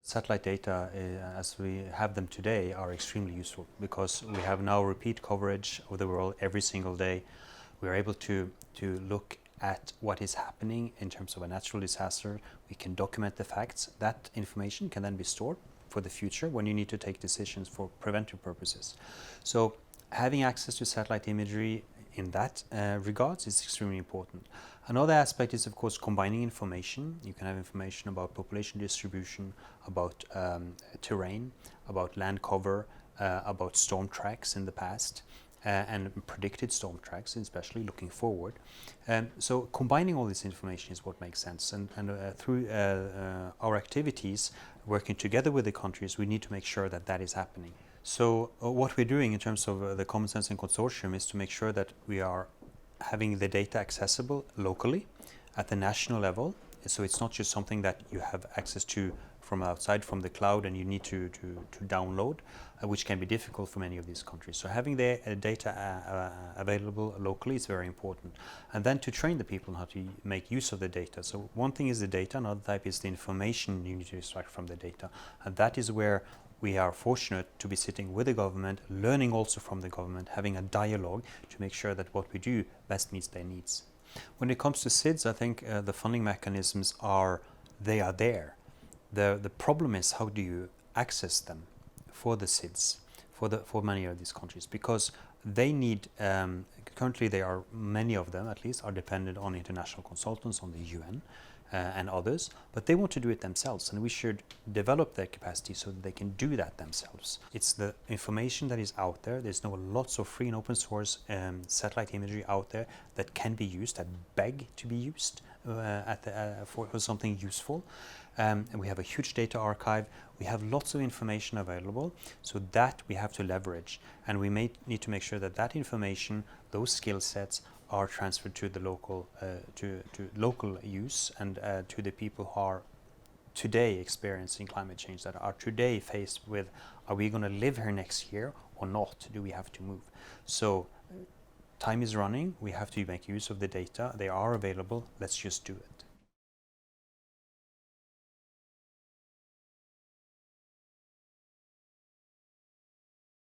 Satellite data, as we have them today, are extremely useful because we have now repeat coverage of the world every single day. We are able to look at what is happening in terms of a natural disaster. We can document the facts. That information can then be stored for the future when you need to take decisions for preventive purposes. So having access to satellite imagery in that regards is extremely important. Another aspect is, of course, combining information. You can have information about population distribution, about terrain, about land cover, about storm tracks in the past, and predicted storm tracks, especially looking forward. So combining all this information is what makes sense. And through our activities, working together with the countries, we need to make sure that that is happening. So what we're doing in terms of the Common Sensing Consortium is to make sure that we are having the data accessible locally at the national level. So it's not just something that you have access to from outside, from the cloud, and you need to download, which can be difficult for many of these countries. So having the data available locally is very important. And then to train the people on how to make use of the data. So one thing is the data, another type is the information you need to extract from the data. And that is where we are fortunate to be sitting with the government, learning also from the government, having a dialogue to make sure that what we do best meets their needs. When it comes to SIDS, I think the funding mechanisms are there. The problem is, how do you access them for the SIDS, for many of these countries, because they need, currently there are many of them at least, are dependent on international consultants, on the UN, and others, but they want to do it themselves, and we should develop their capacity so that they can do that themselves. It's the information that is out there. There's now lots of free and open source satellite imagery out there that can be used, that beg to be used for something useful. And we have a huge data archive. We have lots of information available, so that we have to leverage, and we may need to make sure that that information, those skill sets, are transferred to the local to local use, and to the people who are today experiencing climate change, that are today faced with, are we going to live here next year or not? Do we have to move? So time is running. We have to make use of the data. They are available. Let's just do it.